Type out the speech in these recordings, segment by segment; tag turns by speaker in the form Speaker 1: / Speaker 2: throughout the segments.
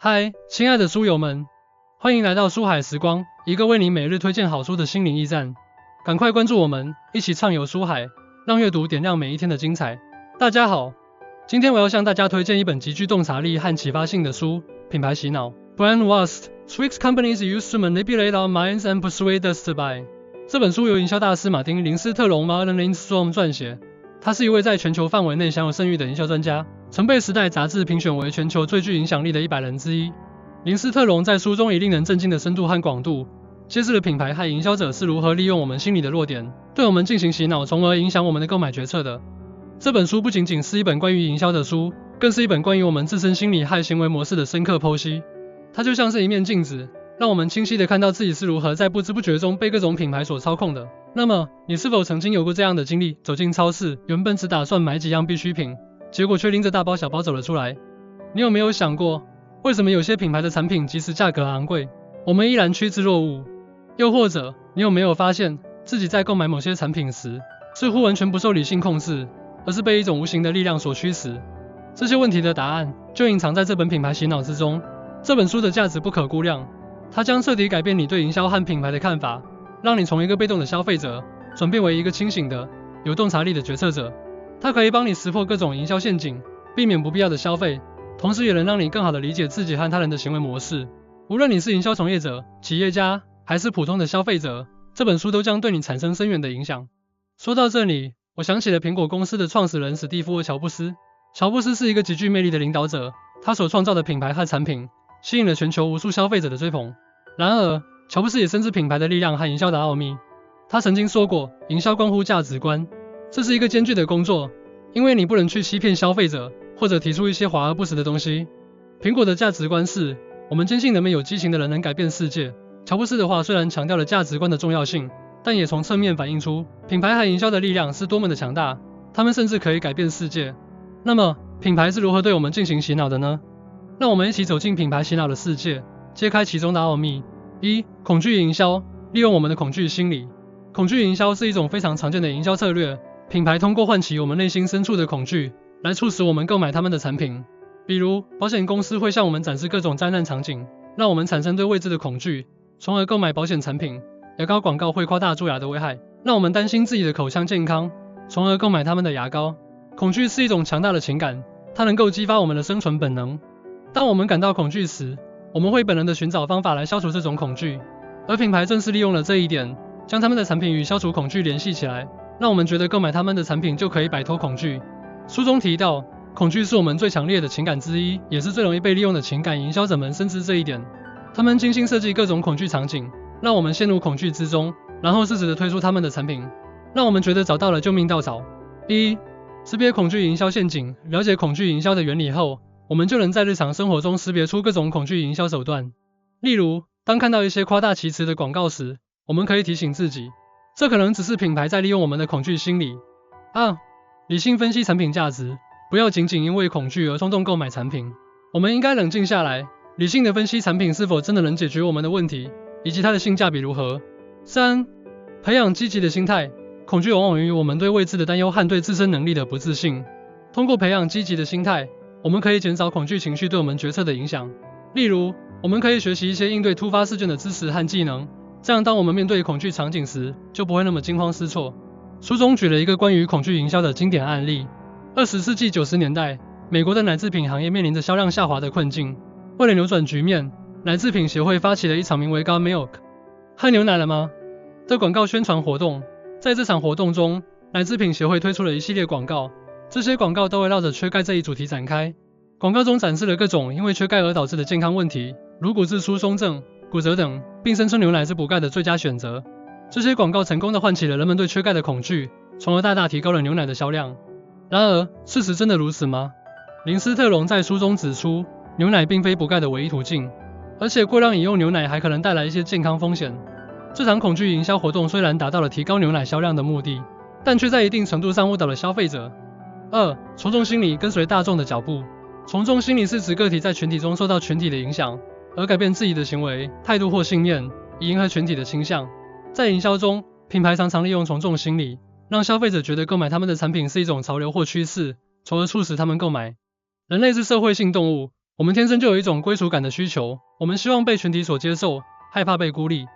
Speaker 1: 嗨，亲爱的书友们，欢迎来到书海时光，一个为你每日推荐好书的心灵驿站。赶快关注我们，一起畅游书海，让阅读点亮每一天的精彩。大家好，今天我要向大家推荐一本极具洞察力和启发性的书，品牌洗脑。Brand Rust: Tricks Companies Use to Manipulate Our Minds and Persuade Us to Buy。这本书由营销大师马丁·林斯特龙 （Martin Lindstrom） 撰写。他是一位在全球范围内享有盛誉的营销专家，曾被《时代》杂志评选为全球最具影响力的100人之一。林斯特龙在书中以令人震惊的深度和广度，揭示了品牌和营销者是如何利用我们心理的弱点，对我们进行洗脑，从而影响我们的购买决策的。这本书不仅仅是一本关于营销的书，更是一本关于我们自身心理和行为模式的深刻剖析。它就像是一面镜子，让我们清晰地看到自己是如何在不知不觉中被各种品牌所操控的。那么，你是否曾经有过这样的经历？走进超市，原本只打算买几样必需品，结果却拎着大包小包走了出来。你有没有想过，为什么有些品牌的产品即使价格昂贵，我们依然趋之若鹜？又或者，你有没有发现自己在购买某些产品时，似乎完全不受理性控制，而是被一种无形的力量所驱使？这些问题的答案就隐藏在这本品牌洗脑之中。这本书的价值不可估量，它将彻底改变你对营销和品牌的看法，让你从一个被动的消费者转变为一个清醒的、有洞察力的决策者。它可以帮你识破各种营销陷阱，避免不必要的消费，同时也能让你更好地理解自己和他人的行为模式。无论你是营销从业者、企业家，还是普通的消费者，这本书都将对你产生深远的影响。说到这里，我想起了苹果公司的创始人史蒂夫·乔布斯。乔布斯是一个极具魅力的领导者，他所创造的品牌和产品吸引了全球无数消费者的追捧。然而，乔布斯也深知品牌的力量和营销的奥秘。他曾经说过，营销关乎价值观，这是一个艰巨的工作，因为你不能去欺骗消费者，或者提出一些华而不实的东西。苹果的价值观是，我们坚信人们有激情的人能改变世界。乔布斯的话虽然强调了价值观的重要性，但也从侧面反映出品牌和营销的力量是多么的强大，他们甚至可以改变世界。那么，品牌是如何对我们进行洗脑的呢？让我们一起走进品牌洗脑的世界，揭开其中的奥秘。1. 恐惧营销，利用我们的恐惧心理。恐惧营销是一种非常常见的营销策略，品牌通过唤起我们内心深处的恐惧，来促使我们购买他们的产品。比如，保险公司会向我们展示各种灾难场景，让我们产生对未知的恐惧，从而购买保险产品。牙膏广告会夸大蛀牙的危害，让我们担心自己的口腔健康，从而购买他们的牙膏。恐惧是一种强大的情感，它能够激发我们的生存本能。当我们感到恐惧时，我们会本能地寻找方法来消除这种恐惧，而品牌正是利用了这一点，将他们的产品与消除恐惧联系起来，让我们觉得购买他们的产品就可以摆脱恐惧。书中提到，恐惧是我们最强烈的情感之一，也是最容易被利用的情感。营销者们深知这一点，他们精心设计各种恐惧场景，让我们陷入恐惧之中，然后适时地推出他们的产品，让我们觉得找到了救命稻草。1. 识别恐惧营销陷阱。了解恐惧营销的原理后，我们就能在日常生活中识别出各种恐惧营销手段。例如，当看到一些夸大其词的广告时，我们可以提醒自己，这可能只是品牌在利用我们的恐惧心理。2. 理性分析产品价值，不要仅仅因为恐惧而冲动购买产品。我们应该冷静下来，理性地分析产品是否真的能解决我们的问题，以及它的性价比如何。3. 培养积极的心态。恐惧往往源于我们对未知的担忧和对自身能力的不自信。通过培养积极的心态，我们可以减少恐惧情绪对我们决策的影响。例如，我们可以学习一些应对突发事件的知识和技能，这样当我们面对恐惧场景时，就不会那么惊慌失措。书中举了一个关于恐惧营销的经典案例。20世纪90年代，美国的奶制品行业面临着销量下滑的困境。为了扭转局面，奶制品协会发起了一场名为 Got Milk 喝牛奶了吗的广告宣传活动。在这场活动中，奶制品协会推出了一系列广告，这些广告都围绕着缺钙这一主题展开。广告中展示了各种因为缺钙而导致的健康问题，如骨质疏松症、骨折等，并声称牛奶是补钙的最佳选择。这些广告成功地唤起了人们对缺钙的恐惧，从而大大提高了牛奶的销量。然而，事实真的如此吗？林斯特龙在书中指出，牛奶并非补钙的唯一途径，而且过量饮用牛奶还可能带来一些健康风险。这场恐惧营销活动虽然达到了提高牛奶销量的目的，但却在一定程度上误导了消费者。2. 从众心理，跟随大众的脚步。从众心理是指个体在群体中受到群体的影响，而改变自己的行为、态度或信念，以迎合群体的倾向。在营销中，品牌常常利用从众心理，让消费者觉得购买他们的产品是一种潮流或趋势，从而促使他们购买。人类是社会性动物，我们天生就有一种归属感的需求，我们希望被群体所接受，害怕被孤立。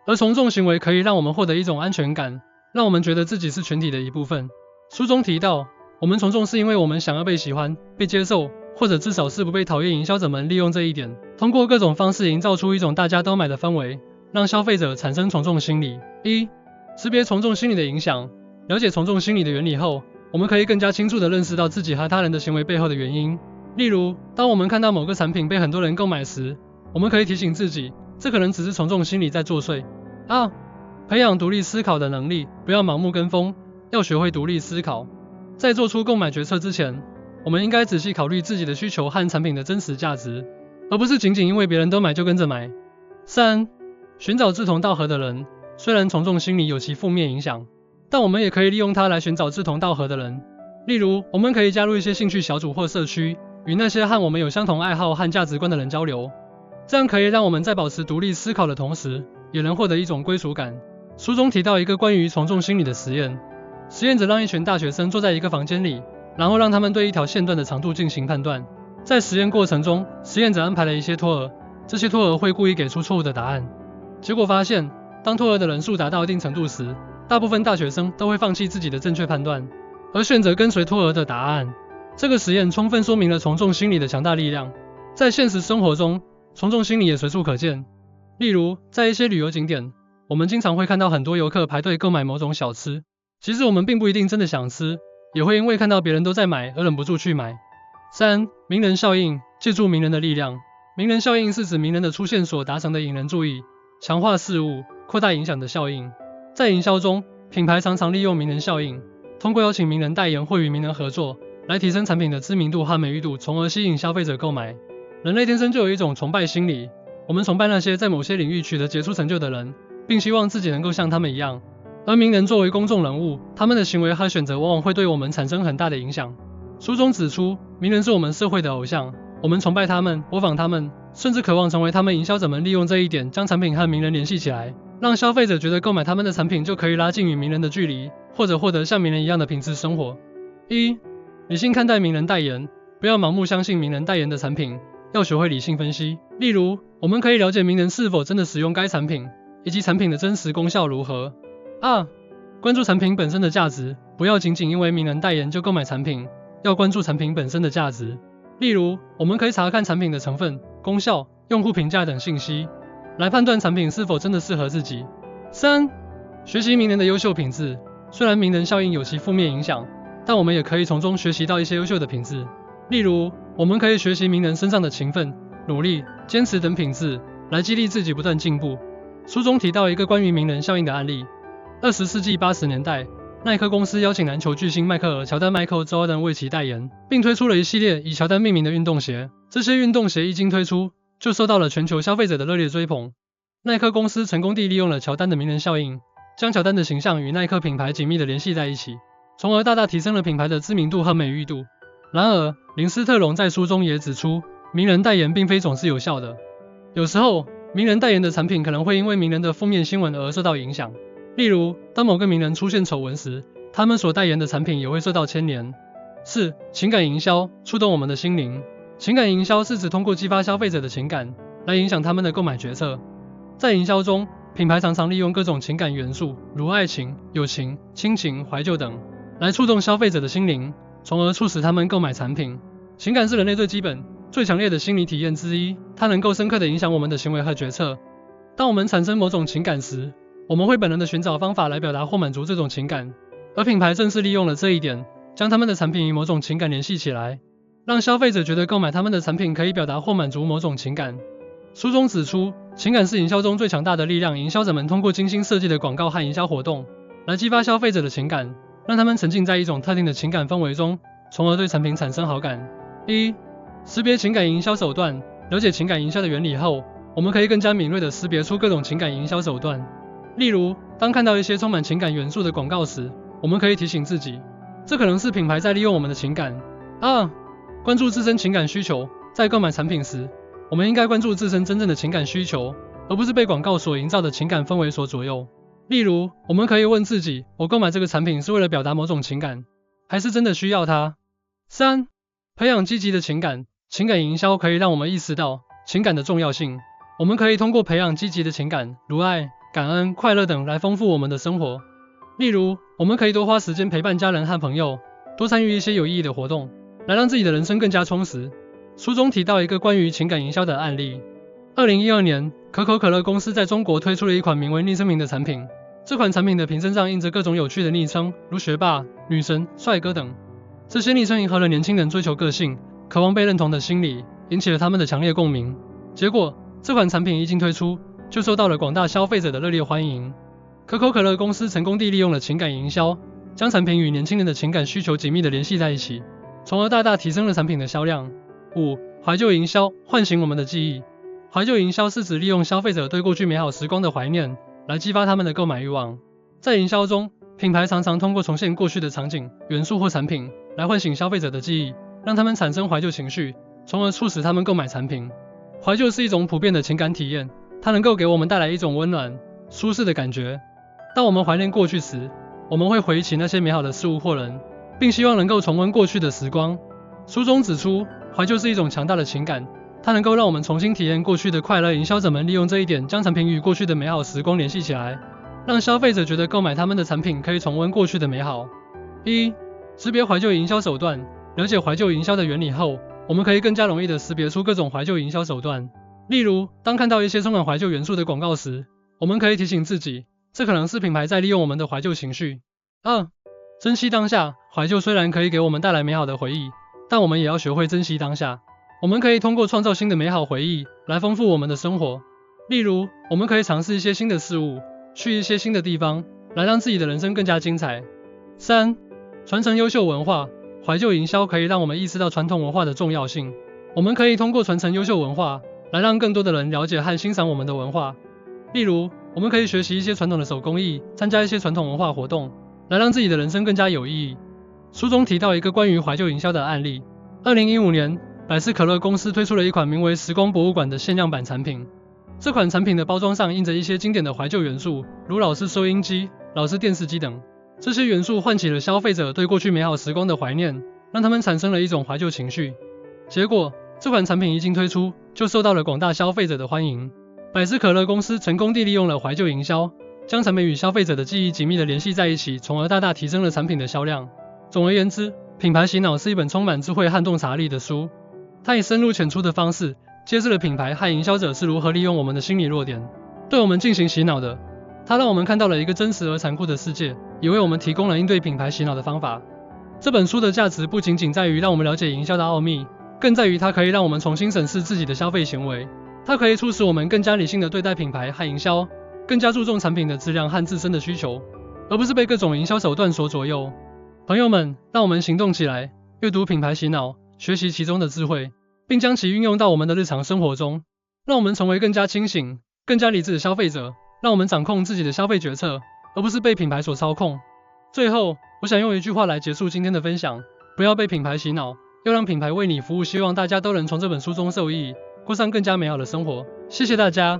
Speaker 1: 而从众行为可以让我们获得一种安全感，让我们觉得自己是群体的一部分。书中提到，我们从众是因为我们想要被喜欢、被接受，或者至少是不被讨厌。营销者们利用这一点，通过各种方式营造出一种大家都买的氛围，让消费者产生从众心理。识别从众心理的影响。了解从众心理的原理后，我们可以更加清楚地认识到自己和他人的行为背后的原因。例如，当我们看到某个产品被很多人购买时，我们可以提醒自己，这可能只是从众心理在作祟。培养独立思考的能力，不要盲目跟风，要学会独立思考。在做出购买决策之前，我们应该仔细考虑自己的需求和产品的真实价值，而不是仅仅因为别人都买就跟着买。寻找志同道合的人。虽然从众心理有其负面影响，但我们也可以利用它来寻找志同道合的人。例如，我们可以加入一些兴趣小组或社区，与那些和我们有相同爱好和价值观的人交流。这样可以让我们在保持独立思考的同时，也能获得一种归属感。书中提到一个关于从众心理的实验，实验者让一群大学生坐在一个房间里，然后让他们对一条线段的长度进行判断。在实验过程中，实验者安排了一些托儿，这些托儿会故意给出错误的答案。结果发现，当托儿的人数达到一定程度时，大部分大学生都会放弃自己的正确判断，而选择跟随托儿的答案。这个实验充分说明了从众心理的强大力量。在现实生活中，从众心理也随处可见。例如，在一些旅游景点，我们经常会看到很多游客排队购买某种小吃，其实我们并不一定真的想吃，也会因为看到别人都在买而忍不住去买。名人效应，借助名人的力量。名人效应是指名人的出现所达成的引人注意、强化事物、扩大影响的效应。在营销中，品牌常常利用名人效应，通过邀请名人代言或与名人合作，来提升产品的知名度和美誉度，从而吸引消费者购买。人类天生就有一种崇拜心理，我们崇拜那些在某些领域取得杰出成就的人，并希望自己能够像他们一样。而名人作为公众人物，他们的行为和选择往往会对我们产生很大的影响。书中指出，名人是我们社会的偶像，我们崇拜他们，模仿他们，甚至渴望成为他们。营销者们利用这一点，将产品和名人联系起来，让消费者觉得购买他们的产品就可以拉近与名人的距离，或者获得像名人一样的品质生活。理性看待名人代言，不要盲目相信名人代言的产品，要学会理性分析。例如，我们可以了解名人是否真的使用该产品，以及产品的真实功效如何。关注产品本身的价值，不要仅仅因为名人代言就购买产品，要关注产品本身的价值。例如，我们可以查看产品的成分、功效、用户评价等信息，来判断产品是否真的适合自己。学习名人的优秀品质。虽然名人效应有其负面影响，但我们也可以从中学习到一些优秀的品质。例如，我们可以学习名人身上的勤奋、努力、坚持等品质，来激励自己不断进步。书中提到一个关于名人效应的案例。20世纪80年代，耐克公司邀请篮球巨星迈克尔·乔丹 （Michael Jordan） 为其代言，并推出了一系列以乔丹命名的运动鞋。这些运动鞋一经推出，就受到了全球消费者的热烈追捧。耐克公司成功地利用了乔丹的名人效应，将乔丹的形象与耐克品牌紧密地联系在一起，从而大大提升了品牌的知名度和美誉度。然而，林斯特龙在书中也指出，名人代言并非总是有效的。有时候，名人代言的产品可能会因为名人的负面新闻而受到影响。例如，当某个名人出现丑闻时，他们所代言的产品也会受到牵连。情感营销，触动我们的心灵。情感营销是指通过激发消费者的情感，来影响他们的购买决策。在营销中，品牌常常利用各种情感元素，如爱情、友情、亲情、怀旧等，来触动消费者的心灵，从而促使他们购买产品。情感是人类最基本、最强烈的心理体验之一，它能够深刻地影响我们的行为和决策。当我们产生某种情感时，我们会本能地寻找方法来表达或满足这种情感，而品牌正是利用了这一点，将他们的产品与某种情感联系起来，让消费者觉得购买他们的产品可以表达或满足某种情感。书中指出，情感是营销中最强大的力量。营销者们通过精心设计的广告和营销活动，来激发消费者的情感，让他们沉浸在一种特定的情感氛围中，从而对产品产生好感。识别情感营销手段。了解情感营销的原理后，我们可以更加敏锐地识别出各种情感营销手段。例如，当看到一些充满情感元素的广告时，我们可以提醒自己，这可能是品牌在利用我们的情感。关注自身情感需求。在购买产品时，我们应该关注自身真正的情感需求，而不是被广告所营造的情感氛围所左右。例如，我们可以问自己，我购买这个产品是为了表达某种情感，还是真的需要它？培养积极的情感。情感营销可以让我们意识到情感的重要性。我们可以通过培养积极的情感，如爱、感恩、快乐等来丰富我们的生活。例如，我们可以多花时间陪伴家人和朋友，多参与一些有意义的活动，来让自己的人生更加充实。书中提到一个关于情感营销的案例。2012年，可口可乐公司在中国推出了一款名为昵称瓶的产品。这款产品的瓶身上印着各种有趣的昵称，如学霸、女神、帅哥等。这些昵称迎合了年轻人追求个性、渴望被认同的心理，引起了他们的强烈共鸣。结果，这款产品一经推出，就受到了广大消费者的热烈欢迎。可口可乐公司成功地利用了情感营销，将产品与年轻人的情感需求紧密地联系在一起，从而大大提升了产品的销量。5. 怀旧营销，唤醒我们的记忆。怀旧营销是指利用消费者对过去美好时光的怀念，来激发他们的购买欲望。在营销中，品牌常常通过重现过去的场景、元素或产品，来唤醒消费者的记忆，让他们产生怀旧情绪，从而促使他们购买产品。怀旧是一种普遍的情感体验，它能够给我们带来一种温暖、舒适的感觉。当我们怀念过去时，我们会回忆起那些美好的事物或人，并希望能够重温过去的时光。书中指出，怀旧是一种强大的情感，它能够让我们重新体验过去的快乐。营销者们利用这一点，将产品与过去的美好时光联系起来，让消费者觉得购买他们的产品可以重温过去的美好。1. 识别怀旧营销手段。了解怀旧营销的原理后，我们可以更加容易地识别出各种怀旧营销手段。例如，当看到一些充满怀旧元素的广告时，我们可以提醒自己，这可能是品牌在利用我们的怀旧情绪。2. 珍惜当下。怀旧虽然可以给我们带来美好的回忆，但我们也要学会珍惜当下。我们可以通过创造新的美好回忆来丰富我们的生活。例如，我们可以尝试一些新的事物，去一些新的地方，来让自己的人生更加精彩。3. 传承优秀文化。怀旧营销可以让我们意识到传统文化的重要性。我们可以通过传承优秀文化，来让更多的人了解和欣赏我们的文化。例如，我们可以学习一些传统的手工艺，参加一些传统文化活动，来让自己的人生更加有意义。书中提到一个关于怀旧营销的案例。2015年，百事可乐公司推出了一款名为时光博物馆的限量版产品。这款产品的包装上印着一些经典的怀旧元素，如老式收音机、老式电视机等。这些元素唤起了消费者对过去美好时光的怀念，让他们产生了一种怀旧情绪。结果，这款产品一经推出，就受到了广大消费者的欢迎。百事可乐公司成功地利用了怀旧营销，将产品与消费者的记忆紧密地联系在一起，从而大大提升了产品的销量。总而言之，品牌洗脑是一本充满智慧和洞察力的书。它以深入浅出的方式，揭示了品牌和营销者是如何利用我们的心理弱点，对我们进行洗脑的。它让我们看到了一个真实而残酷的世界，也为我们提供了应对品牌洗脑的方法。这本书的价值不仅仅在于让我们了解营销的奥秘，更在于它可以让我们重新审视自己的消费行为。它可以促使我们更加理性地对待品牌和营销，更加注重产品的质量和自身的需求，而不是被各种营销手段所左右。朋友们，让我们行动起来，阅读品牌洗脑，学习其中的智慧，并将其运用到我们的日常生活中，让我们成为更加清醒、更加理智的消费者。让我们掌控自己的消费决策，而不是被品牌所操控。最后，我想用一句话来结束今天的分享：不要被品牌洗脑，要让品牌为你服务。希望大家都能从这本书中受益，过上更加美好的生活。谢谢大家。